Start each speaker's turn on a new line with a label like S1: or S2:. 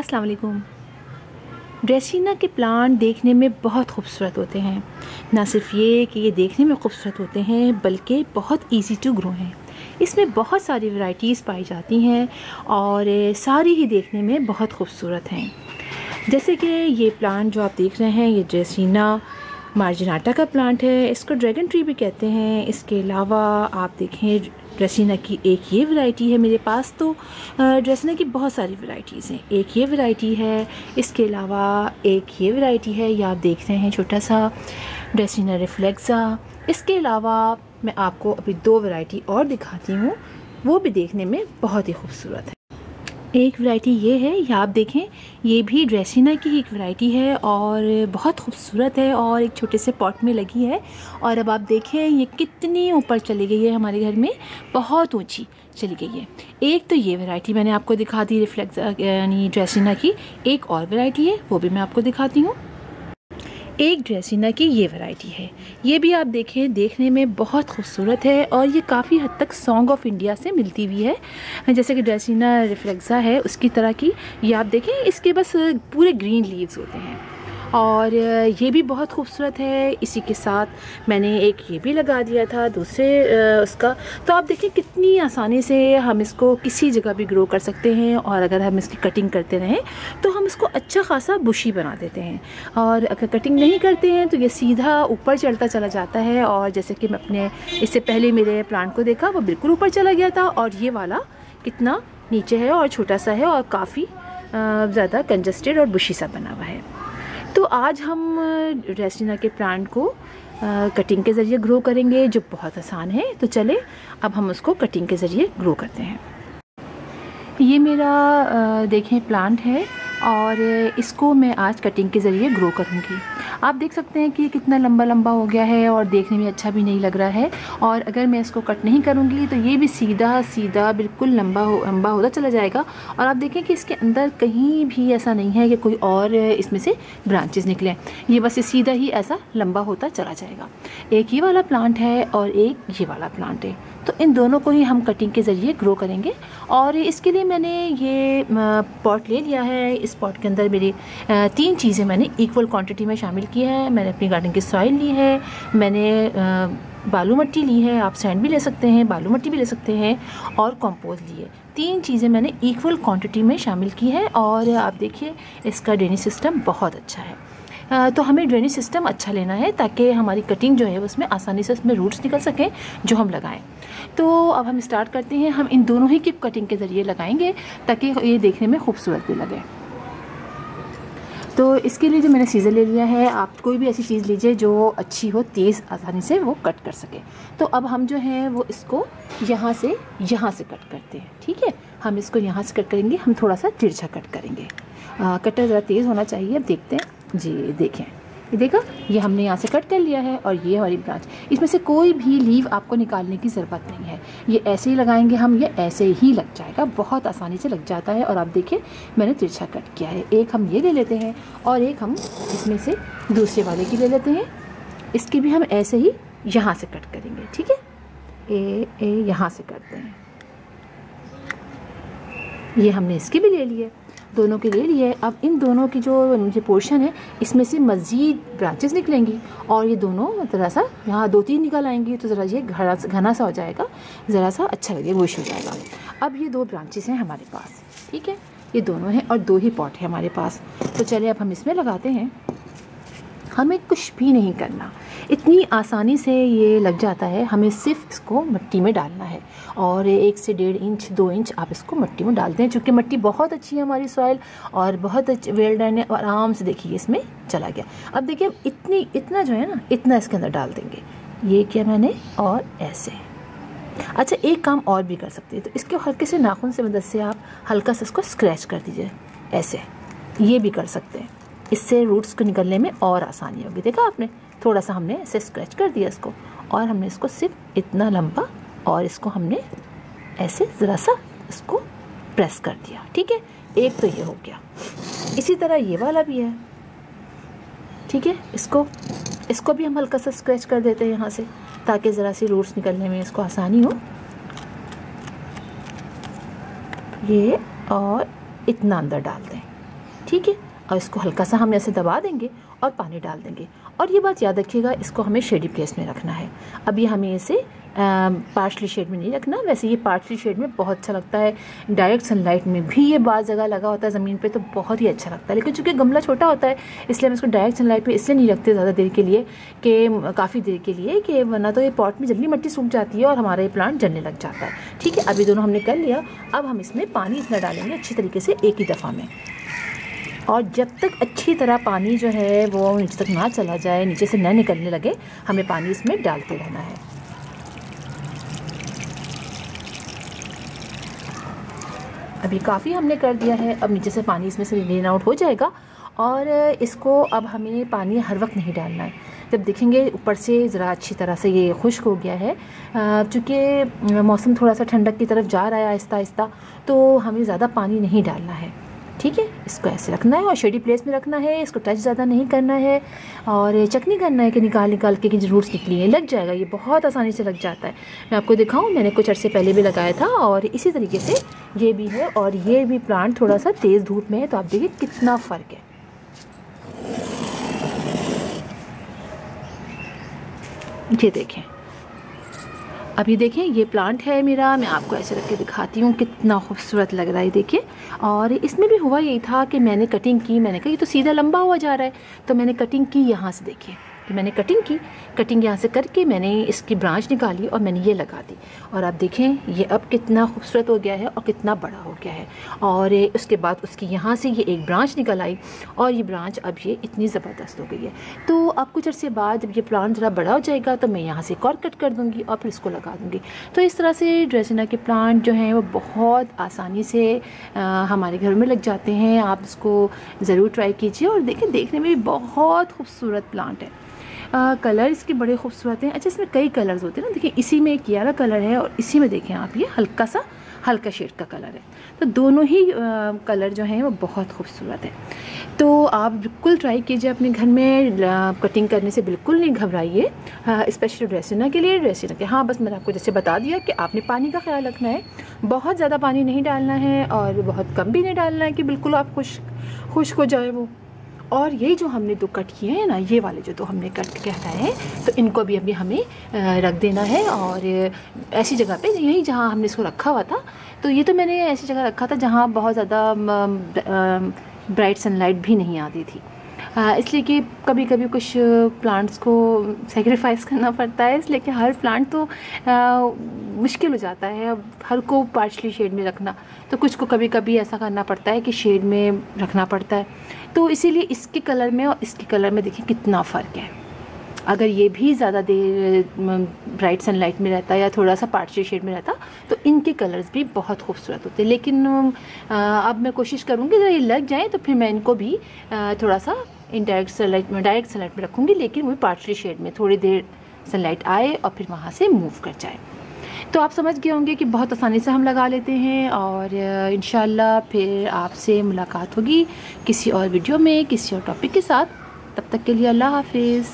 S1: अस्सलाम वालेकुम। ड्रेसीना के प्लांट देखने में बहुत खूबसूरत होते हैं। ना सिर्फ ये कि ये देखने में खूबसूरत होते हैं बल्कि बहुत इजी टू ग्रो हैं। इसमें बहुत सारी वैरायटीज़ पाई जाती हैं और सारी ही देखने में बहुत खूबसूरत हैं। जैसे कि ये प्लांट जो आप देख रहे हैं, ये ड्रेसीना मार्जिनाटा का प्लांट है। इसको ड्रैगन ट्री भी कहते हैं। इसके अलावा आप देखें ड्रेसीना की एक ये वैरायटी है मेरे पास। तो ड्रेसीना की बहुत सारी वैरायटीज़ हैं। एक ये वैरायटी है, इसके अलावा एक ये वैरायटी है, ये आप देख रहे हैं छोटा सा ड्रेसीना रिफ्लेक्सा। इसके अलावा मैं आपको अभी दो वैरायटी और दिखाती हूँ, वो भी देखने में बहुत ही खूबसूरत है। एक वैरायटी ये है, ये आप देखें, ये भी ड्रेसीना की एक वैरायटी है और बहुत खूबसूरत है और एक छोटे से पॉट में लगी है। और अब आप देखें ये कितनी ऊपर चली गई है, हमारे घर में बहुत ऊंची चली गई है। एक तो ये वैरायटी मैंने आपको दिखा दी रिफ्लेक्स यानी ड्रेसीना की। एक और वैरायटी है, वो भी मैं आपको दिखाती हूँ। एक ड्रेसीना की ये वैरायटी है, ये भी आप देखें देखने में बहुत खूबसूरत है और ये काफ़ी हद तक सॉन्ग ऑफ इंडिया से मिलती हुई है। जैसे कि ड्रेसीना रिफ्लेक्सा है उसकी तरह की। ये आप देखें, इसके बस पूरे ग्रीन लीव्स होते हैं और ये भी बहुत खूबसूरत है। इसी के साथ मैंने एक ये भी लगा दिया था दूसरे उसका। तो आप देखें कितनी आसानी से हम इसको किसी जगह भी ग्रो कर सकते हैं और अगर हम इसकी कटिंग करते रहें तो हम इसको अच्छा खासा बुशी बना देते हैं। और अगर कटिंग नहीं करते हैं तो ये सीधा ऊपर चढ़ता चला जाता है। और जैसे कि मैं अपने इससे पहले मेरे प्लांट को देखा, वो बिल्कुल ऊपर चला गया था और ये वाला कितना नीचे है और छोटा सा है और काफ़ी ज़्यादा कंजस्टेड और बुशी सा बना हुआ है। तो आज हम ड्रेसीना के प्लांट को कटिंग के ज़रिए ग्रो करेंगे, जो बहुत आसान है। तो चले अब हम उसको कटिंग के ज़रिए ग्रो करते हैं। ये मेरा देखें प्लांट है और इसको मैं आज कटिंग के ज़रिए ग्रो करूँगी। आप देख सकते हैं कि ये कितना लंबा लंबा हो गया है और देखने में अच्छा भी नहीं लग रहा है। और अगर मैं इसको कट नहीं करूँगी तो ये भी सीधा सीधा बिल्कुल लंबा होता चला जाएगा। और आप देखें कि इसके अंदर कहीं भी ऐसा नहीं है कि कोई और इसमें से ब्रांचेस निकले। ये बस सीधा ही ऐसा लंबा होता चला जाएगा। एक ये वाला प्लांट है और एक ये वाला प्लांट है। तो इन दोनों को ही हम कटिंग के ज़रिए ग्रो करेंगे। और इसके लिए मैंने ये पॉट ले लिया है। इस पॉट के अंदर मेरी 3 चीज़ें मैंने इक्वल क्वांटिटी में शामिल की है। मैंने अपनी गार्डन की सॉइल ली है, मैंने बालू मिट्टी ली है, आप सैंड भी ले सकते हैं, बालू मिट्टी भी ले सकते हैं, और कंपोस्ट ली है। 3 चीज़ें मैंने इक्वल क्वांटिटी में शामिल की है। और आप देखिए इसका ड्रेनेज सिस्टम बहुत अच्छा है। तो हमें ड्रेनेज सिस्टम अच्छा लेना है ताकि हमारी कटिंग जो है उसमें आसानी से उसमें रूट्स निकल सकें जो हम लगाएं। तो अब हम स्टार्ट करते हैं। हम इन दोनों ही की कटिंग के ज़रिए लगाएंगे ताकि ये देखने में खूबसूरत भी लगे। तो इसके लिए जो मैंने सीज़र ले लिया है, आप कोई भी ऐसी चीज़ लीजिए जो अच्छी हो, तेज़ आसानी से वो कट कर सके। तो अब हम जो है वो इसको यहाँ से कट करते हैं। ठीक है, हम इसको यहाँ से कट करेंगे। हम थोड़ा सा तिरछा कट करेंगे। कटर ज़रा तेज़ होना चाहिए। अब देखते हैं जी, देखें, ये देखा, ये हमने यहाँ से कट कर लिया है और ये हमारी ब्रांच। इसमें से कोई भी लीव आपको निकालने की ज़रूरत नहीं है। ये ऐसे ही लगाएंगे हम, ये ऐसे ही लग जाएगा, बहुत आसानी से लग जाता है। और आप देखिए मैंने तिरछा कट किया है। एक हम ये ले लेते हैं और एक हम इसमें से दूसरे वाले की ले लेते हैं। इसकी भी हम ऐसे ही यहाँ से कट करेंगे। ठीक है, यहाँ से करते हैं। ये हमने इसकी भी ले लिए, दोनों के ले लिए। अब इन दोनों की जो पोर्शन है इसमें से मज़ीद ब्रांचेस निकलेंगी और ये दोनों ज़रा सा यहाँ 2-3 निकल आएंगी तो ज़रा ये घना सा हो जाएगा, ज़रा सा अच्छा लगेगा, वॉश हो जाएगा। अब ये 2 ब्रांचेस हैं हमारे पास। ठीक है, ये दोनों हैं और 2 ही पॉट है हमारे पास। तो चलिए अब हम इसमें लगाते हैं। हमें कुछ भी नहीं करना, इतनी आसानी से ये लग जाता है। हमें सिर्फ इसको मिट्टी में डालना है और 1 से 1.5 इंच 2 इंच आप इसको मिट्टी में डालते हैं। चूँकि मिट्टी बहुत अच्छी है हमारी सॉइल और बहुत वेल डन है। और आराम से देखिए इसमें चला गया। अब देखिए इतना जो है ना, इतना इसके अंदर डाल देंगे। ये किया मैंने और ऐसे। अच्छा, एक काम और भी कर सकते हैं। तो इसके हल्के से नाखून से मदद से आप हल्का सा इसको स्क्रैच कर दीजिए ऐसे, ये भी कर सकते हैं। इससे रूट्स को निकलने में और आसानी होगी। देखा आपने, थोड़ा सा हमने ऐसे स्क्रैच कर दिया इसको और हमने इसको सिर्फ इतना लंबा और इसको हमने ऐसे ज़रा सा इसको प्रेस कर दिया। ठीक है, एक तो ये हो गया। इसी तरह ये वाला भी है। ठीक है, इसको भी हम हल्का सा स्क्रैच कर देते हैं यहाँ से ताकि ज़रा सी रूट्स निकलने में इसको आसानी हो। ये और इतना अंदर डाल दें। ठीक है। और इसको हल्का सा हम ऐसे दबा देंगे और पानी डाल देंगे। और ये बात याद रखिएगा, इसको हमें शेडी प्लेस में रखना है। अब ये हमें इसे पार्शली शेड में नहीं रखना। वैसे ये पार्शली शेड में बहुत अच्छा लगता है, डायरेक्ट सनलाइट में भी ये बाज़ जगह लगा होता है ज़मीन पे तो बहुत ही अच्छा लगता है। लेकिन चूंकि गमला छोटा होता है इसलिए हम इसको डायरेक्ट सनलाइट पे इसलिए नहीं रखते ज़्यादा देर के लिए, कि काफ़ी देर के लिए, कि वरना तो ये पॉट में जल्दी मिट्टी सूख जाती है और हमारा ये प्लांट जलने लग जाता है। ठीक है, अभी दोनों हमने कर लिया। अब हम इसमें पानी इतना डालेंगे अच्छी तरीके से एक ही दफ़ा में, और जब तक अच्छी तरह पानी जो है वो नीचे तक ना चला जाए, नीचे से न निकलने लगे, हमें पानी इसमें डालते रहना है। अभी काफ़ी हमने कर दिया है। अब नीचे से पानी इसमें से ड्रेन आउट हो जाएगा। और इसको अब हमें पानी हर वक्त नहीं डालना है। जब देखेंगे ऊपर से ज़रा अच्छी तरह से ये खुश्क हो गया है, चूँकि मौसम थोड़ा सा ठंडक की तरफ जा रहा है आहिस्ता आहिस्ता, तो हमें ज़्यादा पानी नहीं डालना है। ठीक है, इसको ऐसे रखना है और शेडी प्लेस में रखना है। इसको टच ज़्यादा नहीं करना है और चेक नहीं करना है कि निकाल के कि रूट्स निकली है। लग जाएगा, ये बहुत आसानी से लग जाता है। मैं आपको दिखाऊं, मैंने कुछ अर्से पहले भी लगाया था और इसी तरीके से ये भी है। और ये भी प्लांट थोड़ा सा तेज़ धूप में है, तो आप देखिए कितना फ़र्क है। ये देखें, अभी देखें ये प्लांट है मेरा, मैं आपको ऐसे रख के दिखाती हूँ कितना खूबसूरत लग रहा है। देखिए, और इसमें भी हुआ यही था कि मैंने कटिंग की, मैंने कहा ये तो सीधा लंबा हुआ जा रहा है, तो मैंने कटिंग की यहाँ से। देखिए कि मैंने कटिंग यहाँ से करके मैंने इसकी ब्रांच निकाली और मैंने ये लगा दी। और आप देखें ये अब कितना खूबसूरत हो गया है और कितना बड़ा हो गया है। और उसके बाद उसकी यहाँ से ये एक ब्रांच निकल आई और ये ब्रांच अब ये इतनी ज़बरदस्त हो गई है। तो अब कुछ अर्से बाद जब ये प्लांट ज़रा बड़ा हो जाएगा तो मैं यहाँ से एक और कट कर दूँगी और फिर इसको लगा दूँगी। तो इस तरह से ड्रेसिना के प्लांट जो हैं वो बहुत आसानी से हमारे घर में लग जाते हैं। आप इसको ज़रूर ट्राई कीजिए और देखिए, देखने में भी बहुत खूबसूरत प्लांट है। कलर इसके बड़े खूबसूरत हैं। अच्छा, इसमें कई कलर्स होते हैं ना। देखिए, इसी में एक येलो कलर है और इसी में देखें आप ये हल्का शेड का कलर है। तो दोनों ही कलर जो हैं वो बहुत खूबसूरत है। तो आप बिल्कुल ट्राई कीजिए अपने घर में। कटिंग करने से बिल्कुल नहीं घबराइए, स्पेशली ड्रेसिना के लिए। ड्रेसिना के हाँ, बस मैंने आपको जैसे बता दिया कि आपने पानी का ख्याल रखना है। बहुत ज़्यादा पानी नहीं डालना है और बहुत कम भी नहीं डालना है कि बिल्कुल आप खुश्क हो जाए वो। और ये जो हमने दो कट किए हैं ना, ये वाले जो दो हमने कट के हटाए हैं, तो इनको भी अभी हमें रख देना है। और ऐसी जगह पे, यही जहाँ हमने इसको रखा हुआ था, तो ये तो मैंने ऐसी जगह रखा था जहाँ बहुत ज़्यादा ब्राइट सनलाइट भी नहीं आती थी, इसलिए कि कभी कभी कुछ प्लांट्स को सेक्रीफाइस करना पड़ता है, इसलिए कि हर प्लांट तो मुश्किल हो जाता है अब हर को पार्शली शेड में रखना। तो कुछ को कभी कभी ऐसा करना पड़ता है कि शेड में रखना पड़ता है। तो इसीलिए इसके कलर में और इसके कलर में देखिए कितना फ़र्क है। अगर ये भी ज़्यादा देर ब्राइट सनलाइट में रहता या थोड़ा सा पार्शली शेड में रहता तो इनके कलर्स भी बहुत खूबसूरत होते। लेकिन अब मैं कोशिश करूँगी जब ये लग जाए तो फिर मैं इनको भी थोड़ा सा डायरेक्ट सनलाइट में रखूँगी, लेकिन वो पार्शली शेड में थोड़ी देर सनलाइट आए और फिर वहाँ से मूव कर जाए। तो आप समझ गए होंगे कि बहुत आसानी से हम लगा लेते हैं। और इंशाल्लाह फिर आपसे मुलाकात होगी किसी और वीडियो में किसी और टॉपिक के साथ। तब तक के लिए अल्लाह हाफिज़।